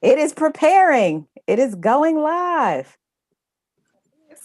It is preparing. It is going live.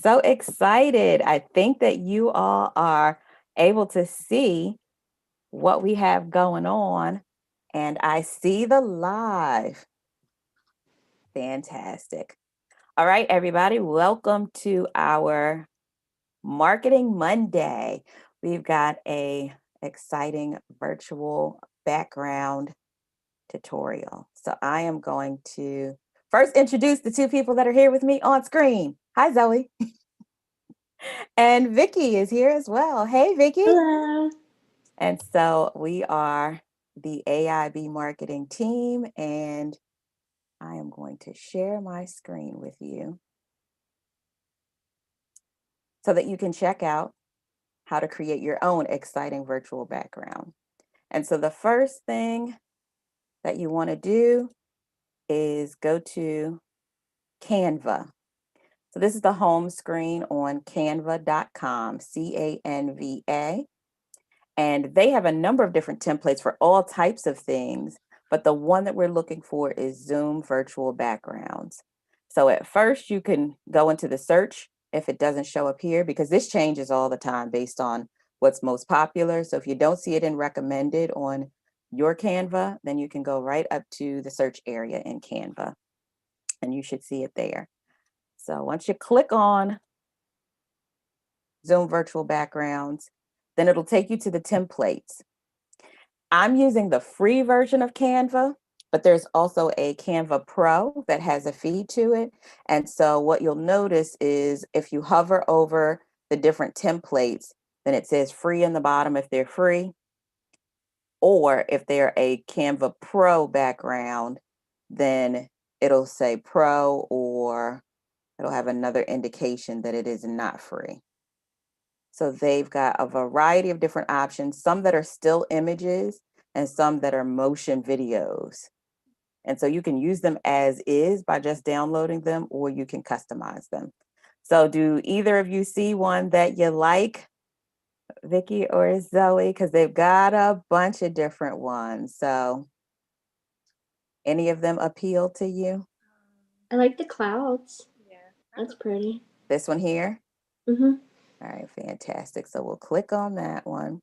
So excited. I think that you all are able to see what we have going on. And I see the live. Fantastic. All right, everybody, welcome to our Marketing Monday. We've got a exciting virtual background tutorial. So I am going to first introduce the two people that are here with me on screen. Hi, Zoe. And Vicky is here as well. Hey, Vicky. Hello. And so we are the AIB marketing team, and I am going to share my screen with you so that you can check out how to create your own exciting virtual background. And so the first thing that you want to do is go to Canva. So this is the home screen on canva.com, Canva. And they have a number of different templates for all types of things, but the one that we're looking for is Zoom virtual backgrounds. So at first you can go into the search if it doesn't show up here, because this changes all the time based on what's most popular. So if you don't see it in recommended on your Canva, then you can go right up to the search area in Canva and you should see it there. So once you click on Zoom virtual backgrounds, then it'll take you to the templates. I'm using the free version of Canva, but there's also a Canva Pro that has a fee to it. And so what you'll notice is if you hover over the different templates, then it says free in the bottom if they're free, or if they're a Canva Pro background, then it'll say Pro, or it'll have another indication that it is not free. So they've got a variety of different options, some that are still images and some that are motion videos. And so you can use them as is by just downloading them, or you can customize them. So do either of you see one that you like, Vicky or Zoe? Because they've got a bunch of different ones. So any of them appeal to you? I like the clouds. That's pretty. This one here? Mhm. All right, fantastic. So we'll click on that one.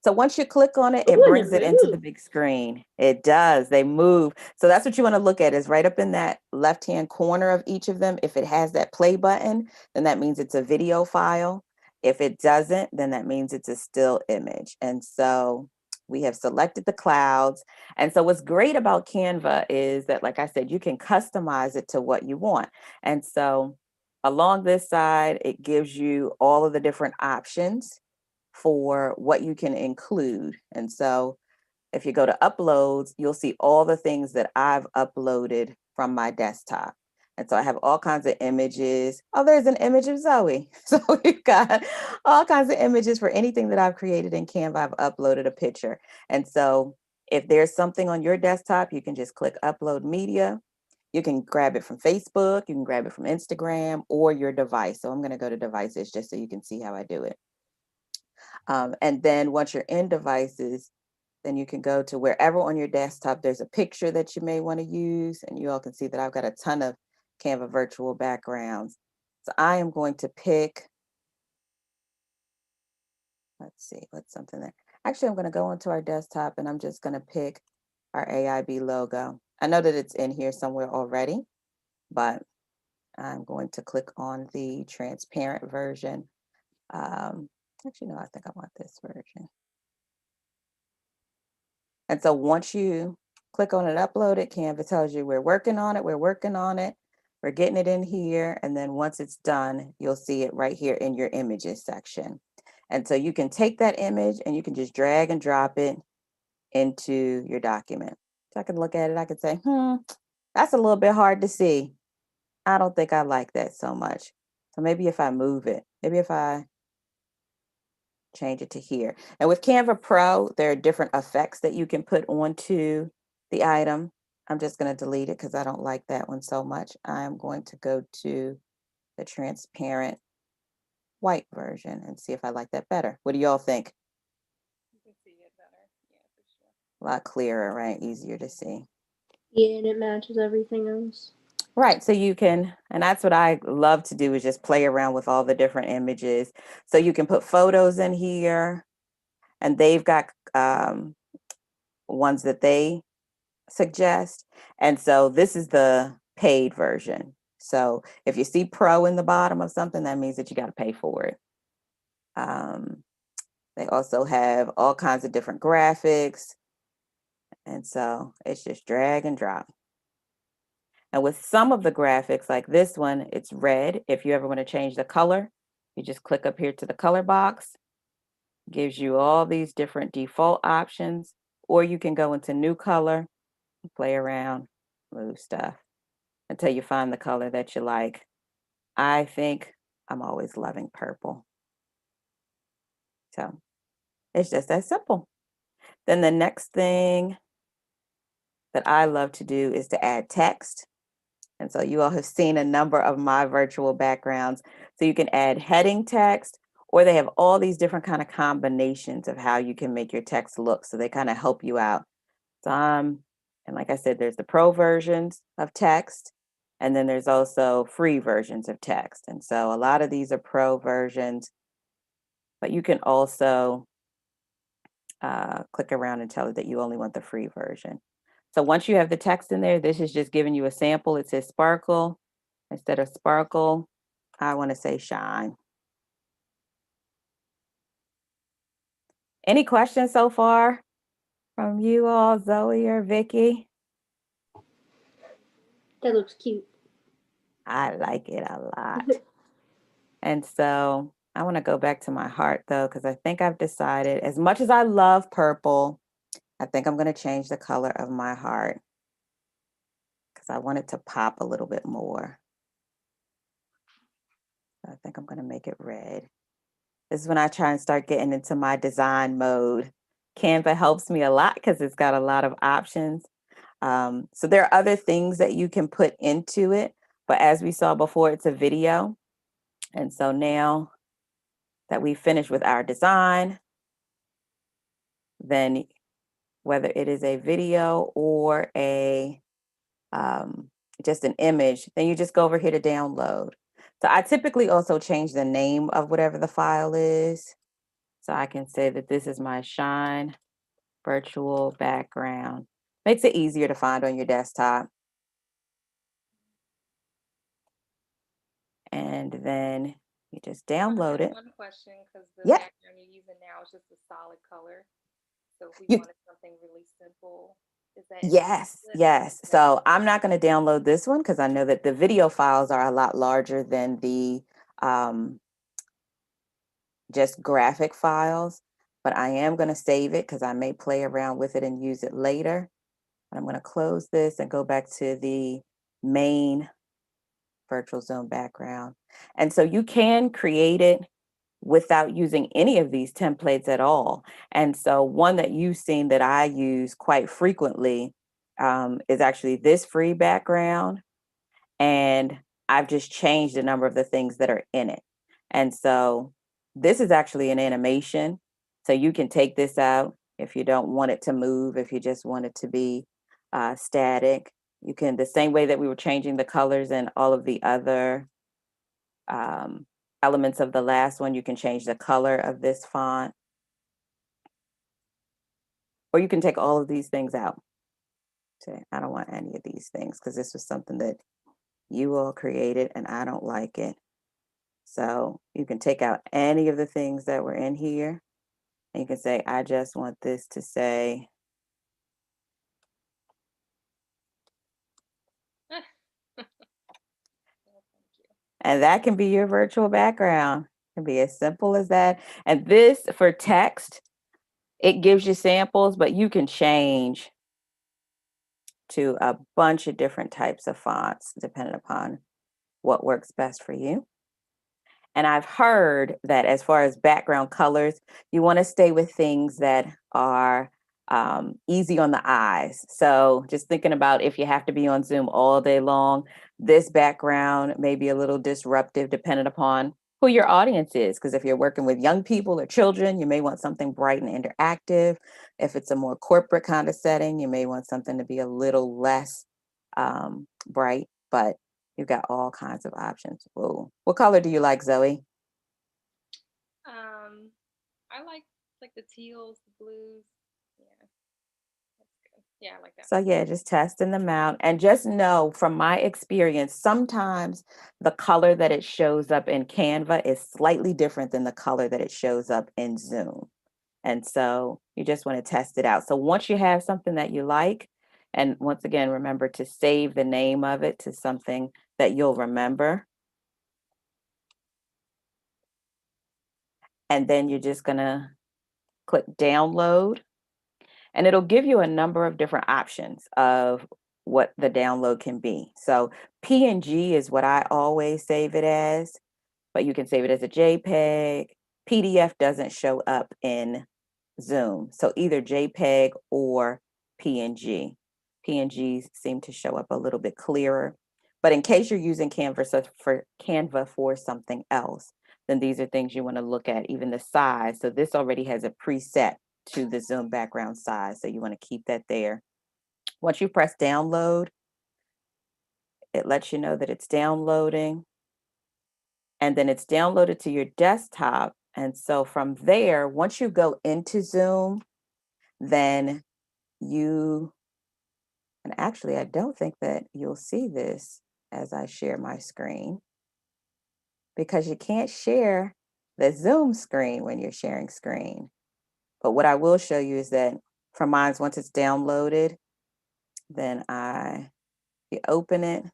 So once you click on it, it Ooh, and brings it it into the moves. big screen. It does. They move. So that's what you want to look at is right up in that left-hand corner of each of them. If it has that play button, then that means it's a video file. If it doesn't, then that means it's a still image. And so we have selected the clouds. And so what's great about Canva is that, like I said, you can customize it to what you want. And so along this side, it gives you all of the different options for what you can include. And so if you go to uploads, you'll see all the things that I've uploaded from my desktop. And so I have all kinds of images. Oh, there's an image of Zoe. So we've got all kinds of images for anything that I've created in Canva. I've uploaded a picture. And so if there's something on your desktop, you can just click upload media. You can grab it from Facebook, you can grab it from Instagram or your device. So I'm going to go to devices just so you can see how I do it. And then once you're in devices, then you can go to wherever on your desktop there's a picture that you may want to use. And you all can see that I've got a ton of Canva virtual backgrounds. So I am going to pick, let's see, what's something there. Actually, I'm going to go onto our desktop and I'm just going to pick our AIB logo. I know that it's in here somewhere already, but I'm going to click on the transparent version. Actually, no, I think I want this version. And so once you click on it, upload it, Canva tells you we're working on it, we're getting it in here. And then once it's done, you'll see it right here in your images section. And so you can take that image and you can just drag and drop it into your document. So I can look at it, I could say, that's a little bit hard to see. I don't think I like that so much. So maybe if I move it, maybe if I change it to here. And with Canva Pro, there are different effects that you can put onto the item. I'm just going to delete it because I don't like that one so much. I'm going to go to the transparent white version and see if I like that better. What do y'all think? You can see it better. Yeah, for sure. A lot clearer, right? Easier to see. Yeah, and it matches everything else. Right. So you can, and that's what I love to do is just play around with all the different images. So you can put photos in here, and they've got ones that they suggest. And so this is the paid version. So if you see pro in the bottom of something, that means that you got to pay for it. Um, they also have all kinds of different graphics. And so it's just drag and drop. And with some of the graphics, like this one, it's red. If you ever want to change the color, you just click up here to the color box, gives you all these different default options, or you can go into new color, play around, move stuff until you find the color that you like. I think I'm always loving purple. So it's just that simple. Then the next thing that I love to do is to add text. And so you all have seen a number of my virtual backgrounds. So you can add heading text, or they have all these different kind of combinations of how you can make your text look. So they kind of help you out. So and like I said, there's the pro versions of text, and then there's also free versions of text. And so a lot of these are pro versions, but you can also click around and tell it that you only want the free version. So once you have the text in there, this is just giving you a sample. It says sparkle. Instead of sparkle, I want to say shine. Any questions so far from you all, Zoe or Vicky? That looks cute. I like it a lot. And so I want to go back to my heart though, because I think I've decided, as much as I love purple, I think I'm going to change the color of my heart because I want it to pop a little bit more. I think I'm going to make it red. This is when I try and start getting into my design mode. Canva helps me a lot because it's got a lot of options. So there are other things that you can put into it, but as we saw before, it's a video. And so now that we finished with our design, then whether it is a video or a just an image, then you just go over here to download. So I typically also change the name of whatever the file is. So I can say that this is my Shine virtual background. Makes it easier to find on your desktop. And then you just download it. One question, because the Yeah. background you're using now is just a solid color. So if we You, wanted something really simple, is that in the yes, template? yes. So I'm not going to download this one because I know that the video files are a lot larger than the um, just graphic files, but I am going to save it because I may play around with it and use it later. I'm going to close this and go back to the main virtual zone background. And so you can create it without using any of these templates at all. And so one that you've seen that I use quite frequently is actually this free background. And I've just changed a number of the things that are in it. And so this is actually an animation. So you can take this out if you don't want it to move, if you just want it to be static. You can, the same way that we were changing the colors and all of the other elements of the last one, you can change the color of this font. Or you can take all of these things out. Say, I don't want any of these things because this was something that you all created and I don't like it. So you can take out any of the things that were in here. And you can say, I just want this to say, and that can be your virtual background. It can be as simple as that. And this for text, it gives you samples, but you can change to a bunch of different types of fonts depending upon what works best for you. And I've heard that as far as background colors, you want to stay with things that are easy on the eyes. So just thinking about if you have to be on Zoom all day long, this background may be a little disruptive depending upon who your audience is. Because if you're working with young people or children, you may want something bright and interactive. If it's a more corporate kind of setting, you may want something to be a little less bright, but you've got all kinds of options. Whoa. What color do you like, Zoe? I like the teals, the blues. Yeah, that's good. Yeah, I like that. So yeah, just testing them out and just know from my experience, sometimes the color that it shows up in Canva is slightly different than the color that it shows up in Zoom. And so you just want to test it out. So once you have something that you like, and once again, remember to save the name of it to something that you'll remember. And then you're just going to click download, and it'll give you a number of different options of what the download can be. So PNG is what I always save it as, but you can save it as a JPEG. PDF doesn't show up in Zoom. So either JPEG or PNG. PNGs seem to show up a little bit clearer. But in case you're using Canva for something else, then these are things you want to look at, even the size. So this already has a preset to the Zoom background size. So you want to keep that there. Once you press download, it lets you know that it's downloading. And then it's downloaded to your desktop. And so from there, once you go into Zoom, then you, and actually, I don't think that you'll see this as I share my screen because you can't share the Zoom screen when you're sharing screen. But what I will show you is that from mine, once it's downloaded, then you open it,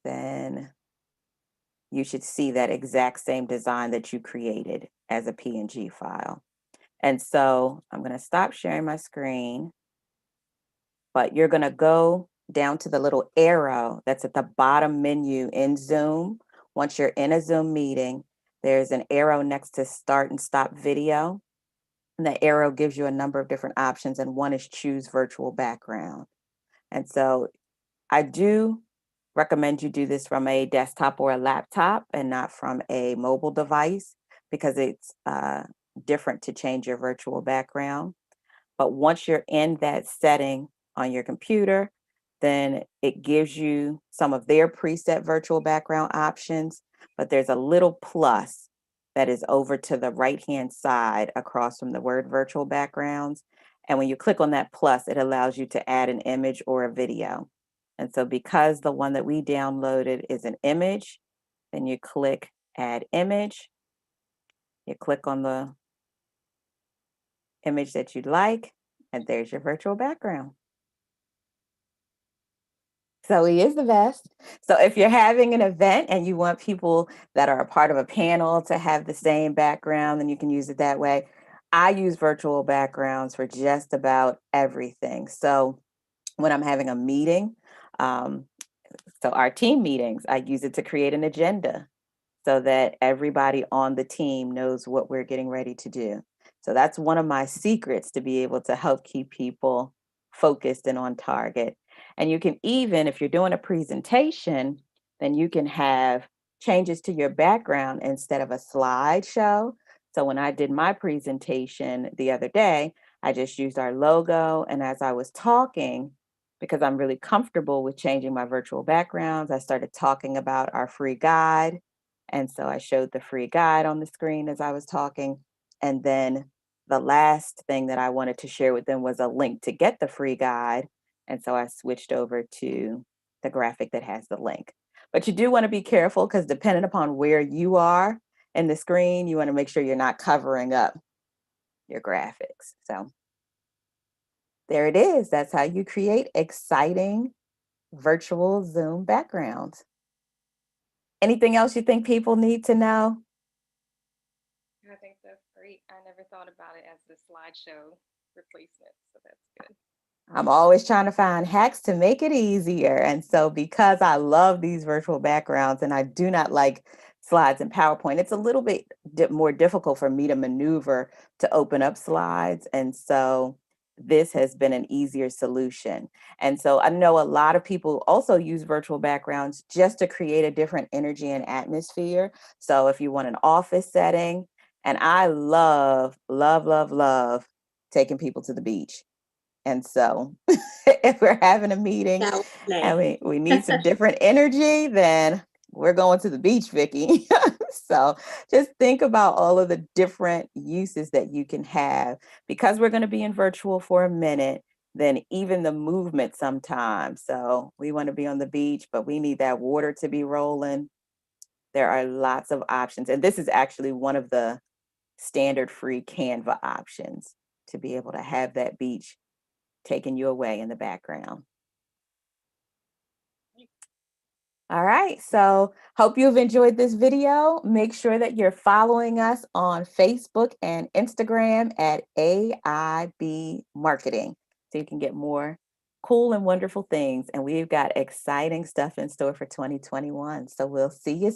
then you should see that exact same design that you created as a PNG file. And so I'm going to stop sharing my screen, but you're going to go down to the little arrow that's at the bottom menu in Zoom. Once you're in a Zoom meeting, there's an arrow next to start and stop video. And the arrow gives you a number of different options, and one is choose virtual background. And so I do recommend you do this from a desktop or a laptop and not from a mobile device because it's different to change your virtual background. But once you're in that setting on your computer, then it gives you some of their preset virtual background options. But there's a little plus that is over to the right-hand side across from the word virtual backgrounds. And when you click on that plus, it allows you to add an image or a video. And so because the one that we downloaded is an image, then you click add image. You click on the image that you'd like, and there's your virtual background. So he is the best. So if you're having an event and you want people that are a part of a panel to have the same background, then you can use it that way. I use virtual backgrounds for just about everything. So when I'm having a meeting, um, so our team meetings, I use it to create an agenda so that everybody on the team knows what we're getting ready to do. So that's one of my secrets to be able to help keep people focused and on target. And you can even, if you're doing a presentation, then you can have changes to your background instead of a slideshow. So when I did my presentation the other day, I just used our logo. And as I was talking, because I'm really comfortable with changing my virtual backgrounds, I started talking about our free guide. And so I showed the free guide on the screen as I was talking. And then the last thing that I wanted to share with them was a link to get the free guide. And so I switched over to the graphic that has the link. But you do want to be careful because depending upon where you are in the screen, you want to make sure you're not covering up your graphics. So there it is. That's how you create exciting virtual Zoom backgrounds. Anything else you think people need to know? I think that's great. I never thought about it as the slideshow replacement, so that's good. I'm always trying to find hacks to make it easier. And so, because I love these virtual backgrounds and I do not like slides in PowerPoint, it's a little bit more difficult for me to maneuver to open up slides. And so, this has been an easier solution. And so, I know a lot of people also use virtual backgrounds just to create a different energy and atmosphere. So, if you want an office setting, and I love, love, love, love taking people to the beach. And so if we're having a meeting That was and nice. we need some different energy, then we're going to the beach, Vicky. So just think about all of the different uses that you can have. Because we're going to be in virtual for a minute, then even the movement sometimes. So we want to be on the beach, but we need that water to be rolling. There are lots of options. And this is actually one of the standard free Canva options to be able to have that beach taking you away in the background. All right, so hope you've enjoyed this video. Make sure that you're following us on Facebook and Instagram at AIB Marketing so you can get more cool and wonderful things. And we've got exciting stuff in store for 2021. So we'll see you